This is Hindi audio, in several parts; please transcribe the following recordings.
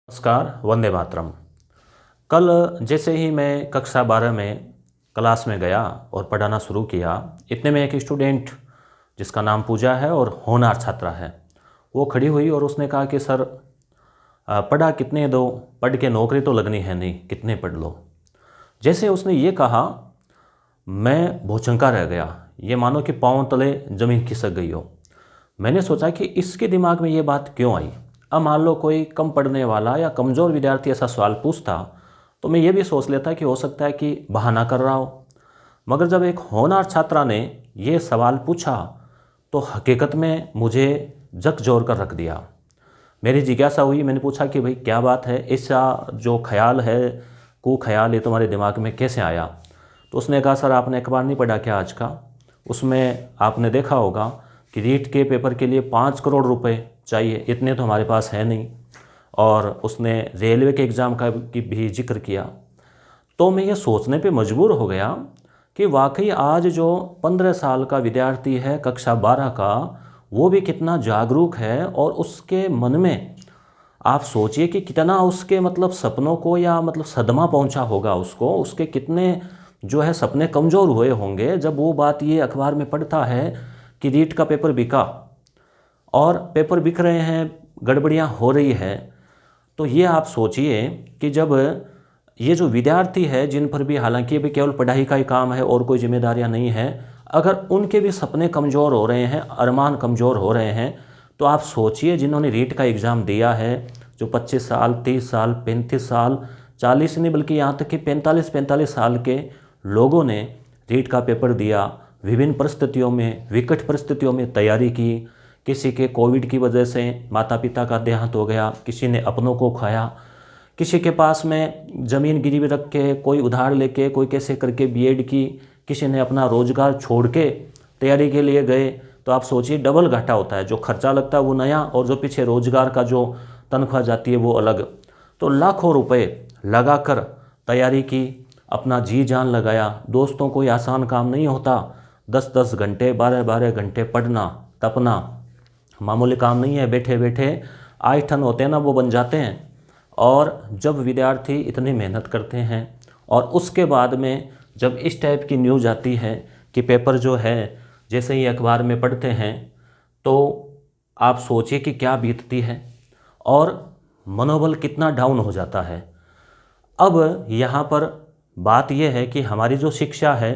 नमस्कार, वंदे मातरम। कल जैसे ही मैं कक्षा 12 में क्लास में गया और पढ़ाना शुरू किया, इतने में एक स्टूडेंट जिसका नाम पूजा है और होनहार छात्रा है, वो खड़ी हुई और उसने कहा कि सर पढ़ा कितने दो, पढ़ के नौकरी तो लगनी है नहीं, कितने पढ़ लो। जैसे उसने ये कहा, मैं भौचक्का रह गया। ये मानो कि पाँव तले ज़मीन खिसक गई हो। मैंने सोचा कि इसके दिमाग में ये बात क्यों आई। अब मान लो कोई कम पढ़ने वाला या कमज़ोर विद्यार्थी ऐसा सवाल पूछता तो मैं ये भी सोच लेता कि हो सकता है कि बहाना कर रहा हो। मगर जब एक होनहार छात्रा ने ये सवाल पूछा तो हकीकत में मुझे झकझोर कर रख दिया। मेरी जिज्ञासा हुई, मैंने पूछा कि भाई क्या बात है, ऐसा जो ख्याल है, ख्याल ये तुम्हारे दिमाग में कैसे आया। तो उसने कहा सर आपने अखबार नहीं पढ़ा क्या आज का, उसमें आपने देखा होगा कि रीट के पेपर के लिए 5 करोड़ रुपए चाहिए, इतने तो हमारे पास है नहीं। और उसने रेलवे के एग्ज़ाम का भी जिक्र किया। तो मैं ये सोचने पे मजबूर हो गया कि वाकई आज जो 15 साल का विद्यार्थी है कक्षा 12 का, वो भी कितना जागरूक है। और उसके मन में आप सोचिए कि कितना उसके सपनों को या सदमा पहुंचा होगा उसको, उसके कितने जो है सपने कमज़ोर हुए होंगे जब वो बात ये अखबार में पढ़ता है कि रीट का पेपर बिका और पेपर बिक रहे हैं, गड़बड़ियाँ हो रही है। तो ये आप सोचिए कि जब ये जो विद्यार्थी है, जिन पर भी हालांकि भी केवल पढ़ाई का ही काम है और कोई जिम्मेदारियां नहीं है, अगर उनके भी सपने कमज़ोर हो रहे हैं, अरमान कमज़ोर हो रहे हैं, तो आप सोचिए जिन्होंने रीट का एग्ज़ाम दिया है, जो 25 साल, 30 साल, 35 साल, 40 नहीं बल्कि यहाँ तक कि 45 साल के लोगों ने रीट का पेपर दिया, विभिन्न परिस्थितियों में, विकट परिस्थितियों में तैयारी की। किसी के कोविड की वजह से माता पिता का देहांत हो गया, किसी ने अपनों को खाया, किसी के पास में ज़मीन गिरवी रख के, कोई उधार लेके, कोई कैसे करके बीएड की, किसी ने अपना रोज़गार छोड़ के तैयारी के लिए गए। तो आप सोचिए डबल घाटा होता है, जो खर्चा लगता है वो नया और जो पीछे रोज़गार का जो तनख्वाह जाती है वो अलग। तो लाखों रुपए लगाकर तैयारी की, अपना जी जान लगाया। दोस्तों कोई आसान काम नहीं होता, 10-10 घंटे, 12-12 घंटे पढ़ना तपना मामूली काम नहीं है। बैठे बैठे आइठन होते हैं ना, वो बन जाते हैं। और जब विद्यार्थी इतनी मेहनत करते हैं और उसके बाद में जब इस टाइप की न्यूज़ आती है कि पेपर जो है जैसे ही अखबार में पढ़ते हैं, तो आप सोचिए कि क्या बीतती है और मनोबल कितना डाउन हो जाता है। अब यहाँ पर बात यह है कि हमारी जो शिक्षा है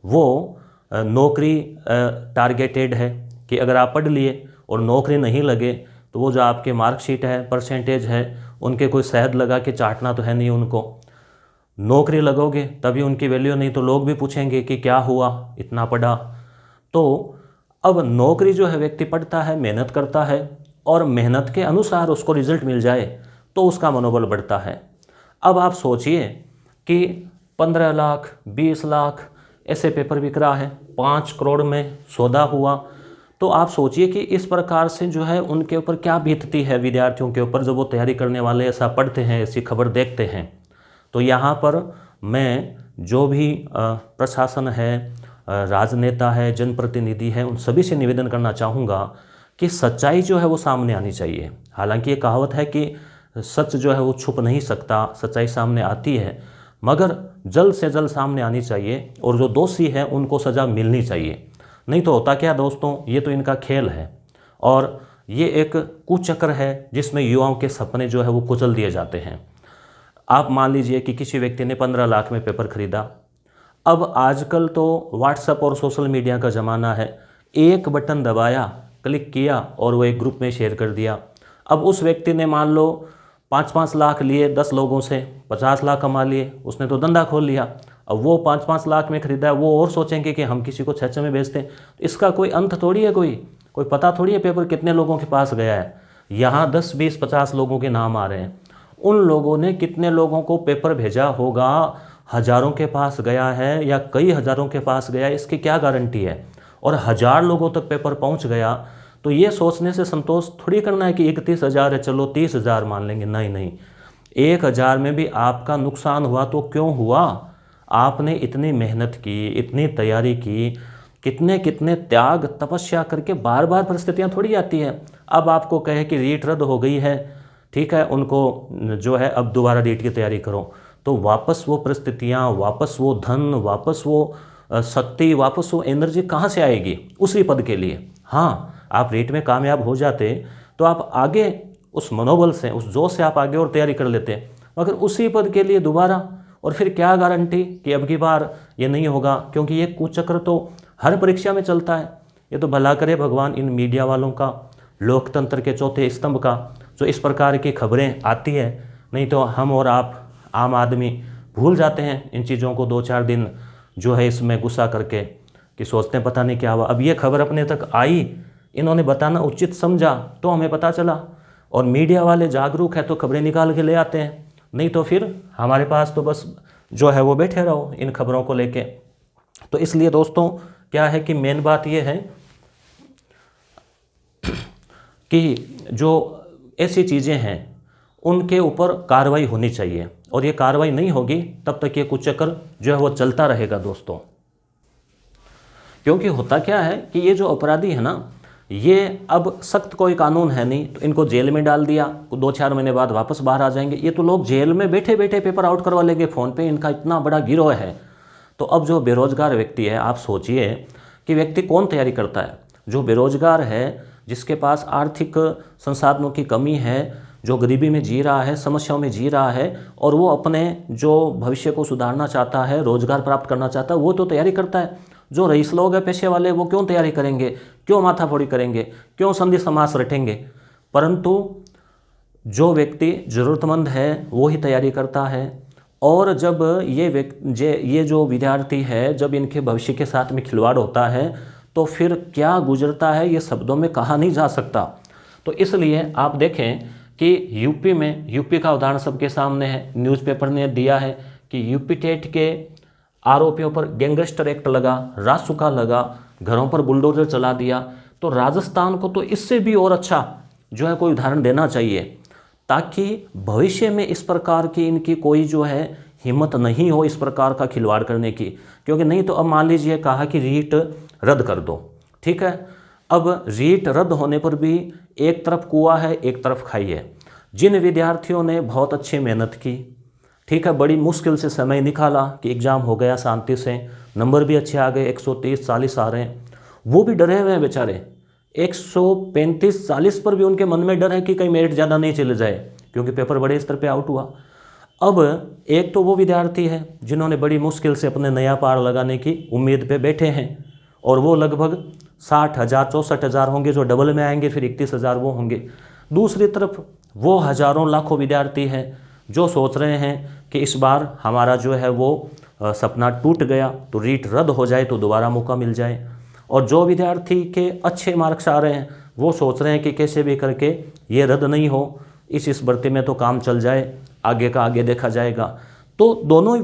वो नौकरी टारगेटेड है कि अगर आप पढ़ लिए और नौकरी नहीं लगे तो वो जो आपके मार्कशीट है, परसेंटेज है, उनके कोई शहद लगा के चाटना तो है नहीं उनको। नौकरी लगोगे तभी उनकी वैल्यू, नहीं तो लोग भी पूछेंगे कि क्या हुआ, इतना पढ़ा। तो अब नौकरी जो है व्यक्ति पढ़ता है, मेहनत करता है और मेहनत के अनुसार उसको रिजल्ट मिल जाए तो उसका मनोबल बढ़ता है। अब आप सोचिए कि 15 लाख, 20 लाख ऐसे पेपर बिक रहा है, 5 करोड़ में सौदा हुआ। तो आप सोचिए कि इस प्रकार से जो है उनके ऊपर क्या बीतती है, विद्यार्थियों के ऊपर, जब वो तैयारी करने वाले ऐसा पढ़ते हैं, ऐसी खबर देखते हैं। तो यहाँ पर मैं जो भी प्रशासन है, राजनेता है, जनप्रतिनिधि है, उन सभी से निवेदन करना चाहूँगा कि सच्चाई जो है वो सामने आनी चाहिए। हालांकि ये कहावत है कि सच जो है वो छुप नहीं सकता, सच्चाई सामने आती है, मगर जल्द से जल्द सामने आनी चाहिए और जो दोषी है उनको सज़ा मिलनी चाहिए। नहीं तो होता क्या दोस्तों, ये तो इनका खेल है और ये एक कुचक्र है जिसमें युवाओं के सपने जो है वो कुचल दिए जाते हैं। आप मान लीजिए कि किसी व्यक्ति ने 15 लाख में पेपर खरीदा। अब आजकल तो व्हाट्सएप और सोशल मीडिया का ज़माना है, एक बटन दबाया, क्लिक किया और वो एक ग्रुप में शेयर कर दिया। अब उस व्यक्ति ने मान लो 5-5 लाख लिए 10 लोगों से, 50 लाख कमा लिए, उसने तो धंधा खोल लिया। अब वो 5-5 लाख में खरीदा है, वो और सोचेंगे कि हम किसी को 6 में बेचते हैं। इसका कोई अंत थोड़ी है, कोई पता थोड़ी है पेपर कितने लोगों के पास गया है। यहाँ 10, 20, 50 लोगों के नाम आ रहे हैं। उन लोगों ने कितने लोगों को पेपर भेजा होगा, हज़ारों के पास गया है या कई हज़ारों के पास गया है, इसकी क्या गारंटी है। और 1000 लोगों तक पेपर पहुँच गया तो ये सोचने से संतोष थोड़ी करना है कि 31,000 है, चलो 30,000 मान लेंगे। नहीं, 1,000 में भी आपका नुकसान हुआ तो क्यों हुआ। आपने इतनी मेहनत की, इतनी तैयारी की, कितने कितने त्याग तपस्या करके, बार बार परिस्थितियाँ थोड़ी आती हैं। अब आपको कहे कि रीट रद्द हो गई है ठीक है, उनको जो है अब दोबारा रीट की तैयारी करो, तो वापस वो परिस्थितियाँ, वापस वो धन, वापस वो शक्ति, वापस वो एनर्जी कहाँ से आएगी उसी पद के लिए। हाँ, आप रीट में कामयाब हो जाते तो आप आगे उस मनोबल से, उस जोश से आप आगे और तैयारी कर लेते, मगर उसी पद के लिए दोबारा, और फिर क्या गारंटी कि अब की बार ये नहीं होगा, क्योंकि ये कुचक्र तो हर परीक्षा में चलता है। ये तो भला करे भगवान इन मीडिया वालों का, लोकतंत्र के चौथे स्तंभ का, जो इस प्रकार की खबरें आती है, नहीं तो हम और आप आम आदमी भूल जाते हैं इन चीज़ों को 2-4 दिन जो है इसमें गुस्सा करके, कि सोचते हैं पता नहीं क्या हुआ। अब ये खबर अपने तक आई, इन्होंने बताना उचित समझा तो हमें पता चला, और मीडिया वाले जागरूक है तो खबरें निकाल के ले आते हैं, नहीं तो फिर हमारे पास तो बस जो है वो बैठे रहो इन खबरों को लेके। तो इसलिए दोस्तों क्या है कि मेन बात ये है कि जो ऐसी चीज़ें हैं उनके ऊपर कार्रवाई होनी चाहिए, और ये कार्रवाई नहीं होगी तब तक ये कुचक्र जो है वो चलता रहेगा दोस्तों। क्योंकि होता क्या है कि ये जो अपराधी है ना, ये अब सख्त कोई कानून है नहीं, तो इनको जेल में डाल दिया, 2-4 महीने बाद वापस बाहर आ जाएंगे। ये तो लोग जेल में बैठे बैठे पेपर आउट करवा लेंगे फ़ोन पे, इनका इतना बड़ा गिरोह है। तो अब जो बेरोजगार व्यक्ति है, आप सोचिए कि व्यक्ति कौन तैयारी करता है? जो बेरोजगार है, जिसके पास आर्थिक संसाधनों की कमी है, जो गरीबी में जी रहा है, समस्याओं में जी रहा है, और वो अपने जो भविष्य को सुधारना चाहता है, रोजगार प्राप्त करना चाहता है, वो तो तैयारी करता है। जो रईस लोग हैं, पैसे वाले, वो क्यों तैयारी करेंगे? क्यों माथाफोड़ी करेंगे? क्यों संधि समास रटेंगे? परंतु जो व्यक्ति ज़रूरतमंद है वो ही तैयारी करता है। और जब ये जो विद्यार्थी है, जब इनके भविष्य के साथ में खिलवाड़ होता है तो फिर क्या गुजरता है ये शब्दों में कहा नहीं जा सकता। तो इसलिए आप देखें कि यूपी का उदाहरण सबके सामने है, न्यूज़पेपर ने दिया है कि यूपी टेट के आरोपियों पर गैंगस्टर एक्ट लगा, रासुका लगा, घरों पर बुलडोजर चला दिया। तो राजस्थान को तो इससे भी और अच्छा जो है कोई उदाहरण देना चाहिए, ताकि भविष्य में इस प्रकार की इनकी कोई जो है हिम्मत नहीं हो इस प्रकार का खिलवाड़ करने की। क्योंकि नहीं तो अब मान लीजिए कहा कि रीट रद्द कर दो, ठीक है, अब रीट रद्द होने पर भी एक तरफ कुआं है, एक तरफ खाई है। जिन विद्यार्थियों ने बहुत अच्छी मेहनत की, ठीक है, बड़ी मुश्किल से समय निकाला कि एग्ज़ाम हो गया शांति से, नंबर भी अच्छे आ गए, 130-40 आ रहे हैं, वो भी डरे हुए हैं बेचारे। 135-40 पर भी उनके मन में डर है कि कहीं मेरिट ज़्यादा नहीं चले जाए, क्योंकि पेपर बड़े स्तर पे आउट हुआ। अब एक तो वो विद्यार्थी है जिन्होंने बड़ी मुश्किल से अपने नया पार लगाने की उम्मीद पे बैठे हैं, और वो लगभग 60,000-64,000 होंगे, जो डबल में आएंगे, फिर 31,000 वो होंगे। दूसरी तरफ वो हज़ारों लाखों विद्यार्थी हैं जो सोच रहे हैं कि इस बार हमारा जो है वो सपना टूट गया, तो रीट रद्द हो जाए तो दोबारा मौका मिल जाए। और जो विद्यार्थी के अच्छे मार्क्स आ रहे हैं वो सोच रहे हैं कि कैसे भी करके ये रद्द नहीं हो, इस भर्ती में तो काम चल जाए, आगे का आगे देखा जाएगा। तो दोनों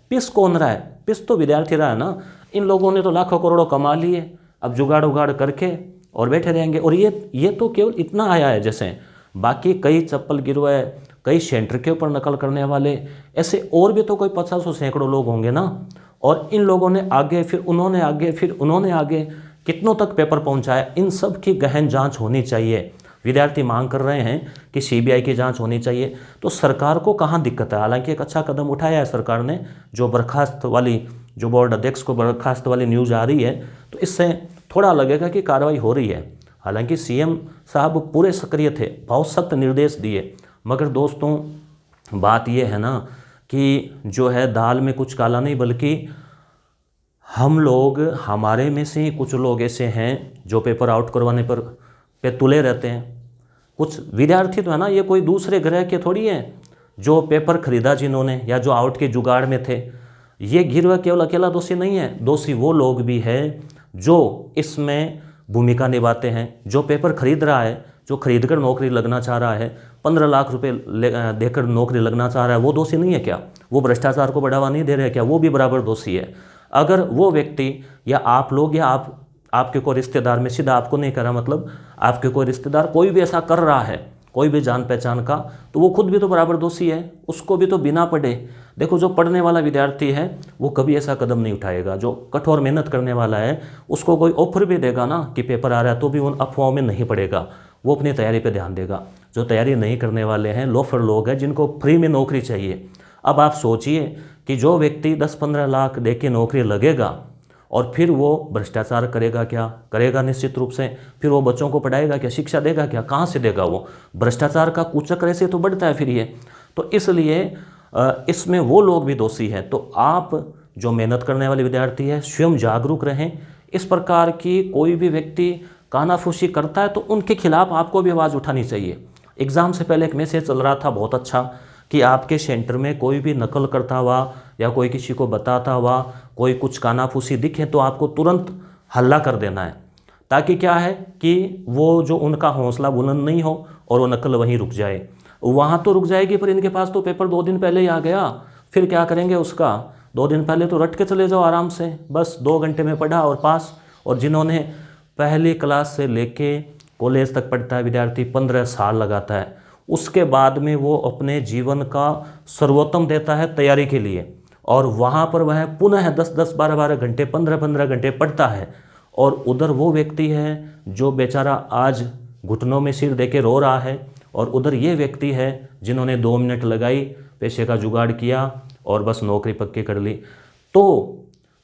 पिस कौन रहा है? पिस तो विद्यार्थी रहा है ना। इन लोगों ने तो लाखों करोड़ों कमा लिए, अब जुगाड़ उगाड़ करके और बैठे रहेंगे। और ये तो केवल इतना आया है, जैसे बाकी कई चप्पल गिरवाए, कई सेंटर के ऊपर नकल करने वाले, ऐसे और भी तो कोई 50 सैकड़ों लोग होंगे ना। और इन लोगों ने आगे, फिर उन्होंने आगे, फिर उन्होंने आगे, कितनों तक पेपर पहुंचाया। इन सब की गहन जांच होनी चाहिए। विद्यार्थी मांग कर रहे हैं कि सीबीआई की जांच होनी चाहिए। तो सरकार को कहाँ दिक्कत है? हालांकि एक अच्छा कदम उठाया है सरकार ने, जो बर्खास्त वाली, जो बोर्ड अध्यक्ष को बर्खास्त वाली न्यूज़ आ रही है, तो इससे थोड़ा लगेगा कि कार्रवाई हो रही है। हालांकि सीएम साहब पूरे सक्रिय थे, बहुत सख्त निर्देश दिए, मगर दोस्तों बात यह है ना कि जो है दाल में कुछ काला नहीं, बल्कि हम लोग, हमारे में से कुछ लोग ऐसे हैं जो पेपर आउट करवाने पे तुले रहते हैं। कुछ विद्यार्थी तो है ना, ये कोई दूसरे ग्रह के थोड़ी हैं जो पेपर खरीदा जिन्होंने, या जो आउट के जुगाड़ में थे। ये गिरोह केवल अकेला दोषी नहीं है, दोषी वो लोग भी हैं जो इसमें भूमिका निभाते हैं। जो पेपर खरीद रहा है, जो खरीद कर नौकरी लगना चाह रहा है, 15 लाख रुपए देकर नौकरी लगना चाह रहा है, वो दोषी नहीं है क्या? वो भ्रष्टाचार को बढ़ावा नहीं दे रहे क्या? वो भी बराबर दोषी है। अगर वो व्यक्ति, या आप लोग, या आपके कोई रिश्तेदार, में सीधा आपको नहीं कर रहा, मतलब आपके कोई रिश्तेदार कोई भी ऐसा कर रहा है, कोई भी जान पहचान का, तो वो खुद भी तो बराबर दोषी है, उसको भी तो बिना पढ़े। देखो, जो पढ़ने वाला विद्यार्थी है वो कभी ऐसा कदम नहीं उठाएगा। जो कठोर मेहनत करने वाला है, उसको कोई ऑफर भी देगा ना कि पेपर आ रहा है, तो भी उन अफवाहों में नहीं पड़ेगा। वो अपनी तैयारी पे ध्यान देगा। जो तैयारी नहीं करने वाले हैं, लोफर लोग हैं जिनको फ्री में नौकरी चाहिए। अब आप सोचिए कि जो व्यक्ति 10-15 लाख दे के नौकरी लगेगा और फिर वो भ्रष्टाचार करेगा, क्या करेगा? निश्चित रूप से फिर वो बच्चों को पढ़ाएगा क्या, शिक्षा देगा क्या, कहाँ से देगा? वो भ्रष्टाचार का कुचक्र ऐसे तो बढ़ता है फिर ये। तो इसलिए इसमें वो लोग भी दोषी हैं। तो आप जो मेहनत करने वाले विद्यार्थी हैं, स्वयं जागरूक रहें। इस प्रकार की कोई भी व्यक्ति कानाफूसी करता है तो उनके खिलाफ आपको भी आवाज़ उठानी चाहिए। एग्ज़ाम से पहले एक मैसेज चल रहा था बहुत अच्छा कि आपके सेंटर में कोई भी नकल करता हुआ या कोई किसी को बताता हुआ कोई कुछ कानाफूसी दिखे तो आपको तुरंत हल्ला कर देना है, ताकि क्या है कि वो जो उनका हौसला बुलंद नहीं हो और वो नकल वहीं रुक जाए। वहाँ तो रुक जाएगी, पर इनके पास तो पेपर 2 दिन पहले ही आ गया, फिर क्या करेंगे उसका? 2 दिन पहले तो रट के चले जाओ आराम से, बस 2 घंटे में पढ़ा और पास। और जिन्होंने पहली क्लास से लेके कॉलेज तक पढ़ता है विद्यार्थी, 15 साल लगाता है, उसके बाद में वो अपने जीवन का सर्वोत्तम देता है तैयारी के लिए, और वहाँ पर वह पुनः 10-10, 12-12 घंटे, 15-15 घंटे पढ़ता है। और उधर वो व्यक्ति है जो बेचारा आज घुटनों में सिर देके रो रहा है, और उधर ये व्यक्ति है जिन्होंने 2 मिनट लगाई, पैसे का जुगाड़ किया और बस नौकरी पक्की कर ली। तो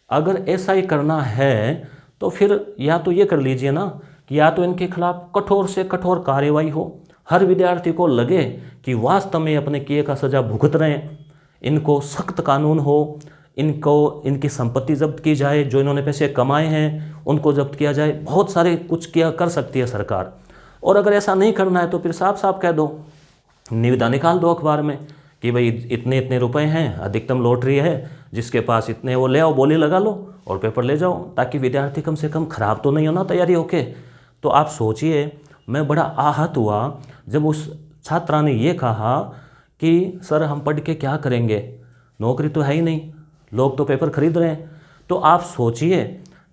अगर ऐसा ही करना है तो फिर या तो ये कर लीजिए ना कि या तो इनके खिलाफ कठोर से कठोर कार्रवाई हो, हर विद्यार्थी को लगे कि वास्तव में अपने किए का सज़ा भुगत रहे हैं, इनको सख्त कानून हो, इनको इनकी संपत्ति जब्त की जाए, जो इन्होंने पैसे कमाए हैं उनको जब्त किया जाए। बहुत सारे कुछ किया कर सकती है सरकार। और अगर ऐसा नहीं करना है तो फिर साफ साफ कह दो, निविदा निकाल दो अखबार में कि भाई इतने इतने रुपए हैं, अधिकतम लॉटरी है, जिसके पास इतने वो ले आओ, बोली लगा लो और पेपर ले जाओ, ताकि विद्यार्थी कम से कम खराब तो नहीं हो ना तैयारी होके। तो आप सोचिए, मैं बड़ा आहत हुआ जब उस छात्रा ने ये कहा कि सर हम पढ़ के क्या करेंगे, नौकरी तो है ही नहीं, लोग तो पेपर खरीद रहे हैं। तो आप सोचिए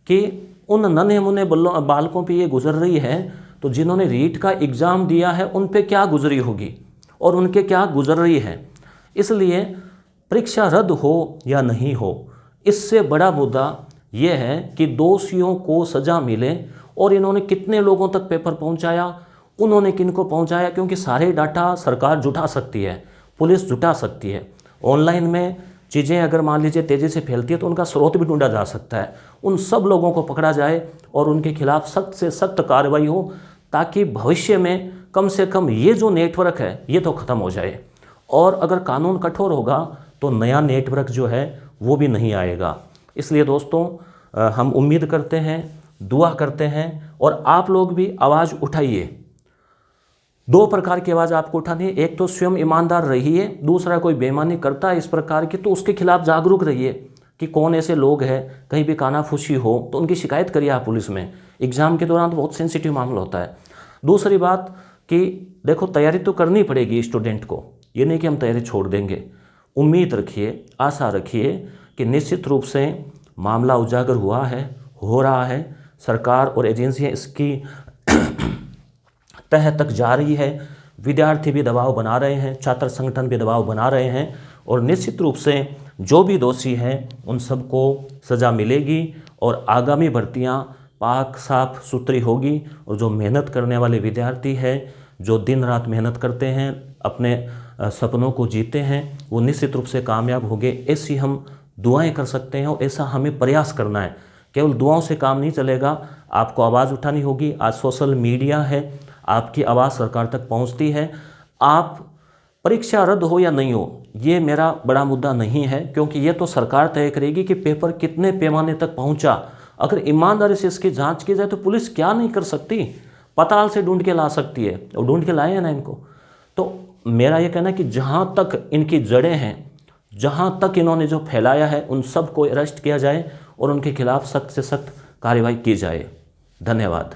कि उन नन्हे मुन्ने बालकों पे ये गुजर रही है, तो जिन्होंने रीट का एग्ज़ाम दिया है उन पे क्या गुजरी होगी और उनके क्या गुजर रही है। इसलिए परीक्षा रद्द हो या नहीं हो, इससे बड़ा मुद्दा ये है कि दोषियों को सज़ा मिले। और इन्होंने कितने लोगों तक पेपर पहुंचाया, उन्होंने किन को पहुंचाया, क्योंकि सारे डाटा सरकार जुटा सकती है, पुलिस जुटा सकती है। ऑनलाइन में चीज़ें अगर मान लीजिए तेज़ी से फैलती है तो उनका स्रोत भी ढूंढा जा सकता है। उन सब लोगों को पकड़ा जाए और उनके खिलाफ सख्त से सख्त कार्रवाई हो, ताकि भविष्य में कम से कम ये जो नेटवर्क है ये तो ख़त्म हो जाए। और अगर कानून कठोर होगा तो नया नेटवर्क जो है वो भी नहीं आएगा। इसलिए दोस्तों, हम उम्मीद करते हैं, दुआ करते हैं, और आप लोग भी आवाज़ उठाइए। 2 प्रकार की आवाज़ आपको उठानी है। एक तो स्वयं ईमानदार रहिए, दूसरा कोई बेईमानी करता है इस प्रकार की तो उसके खिलाफ जागरूक रहिए कि कौन ऐसे लोग हैं, कहीं भी कानाफूसी हो तो उनकी शिकायत करिए आप पुलिस में। एग्ज़ाम के दौरान तो बहुत सेंसिटिव मामला होता है। दूसरी बात कि देखो, तैयारी तो करनी पड़ेगी स्टूडेंट को, ये नहीं कि हम तैयारी छोड़ देंगे। उम्मीद रखिए, आशा रखिए कि निश्चित रूप से मामला उजागर हुआ है, हो रहा है। सरकार और एजेंसियां इसकी तह तक जा रही है, विद्यार्थी भी दबाव बना रहे हैं, छात्र संगठन भी दबाव बना रहे हैं, और निश्चित रूप से जो भी दोषी हैं उन सबको सज़ा मिलेगी और आगामी भर्तियां पाक साफ सुथरी होगी। और जो मेहनत करने वाले विद्यार्थी हैं, जो दिन रात मेहनत करते हैं, अपने सपनों को जीते हैं, वो निश्चित रूप से कामयाब होंगे। ऐसी हम दुआएं कर सकते हैं और ऐसा हमें प्रयास करना है। केवल दुआओं से काम नहीं चलेगा, आपको आवाज़ उठानी होगी। आज सोशल मीडिया है, आपकी आवाज़ सरकार तक पहुंचती है। आप परीक्षा रद्द हो या नहीं हो, ये मेरा बड़ा मुद्दा नहीं है, क्योंकि ये तो सरकार तय करेगी कि पेपर कितने पैमाने तक पहुंचा। अगर ईमानदारी से इसकी जांच की जाए तो पुलिस क्या नहीं कर सकती, पताल से ढूंढ के ला सकती है, और ढूंढ के लाए हैं ना इनको। तो मेरा ये कहना है कि जहाँ तक इनकी जड़ें हैं, जहाँ तक इन्होंने जो फैलाया है, उन सब को अरेस्ट किया जाए और उनके खिलाफ सख्त से सख्त कार्रवाई की जाए। धन्यवाद।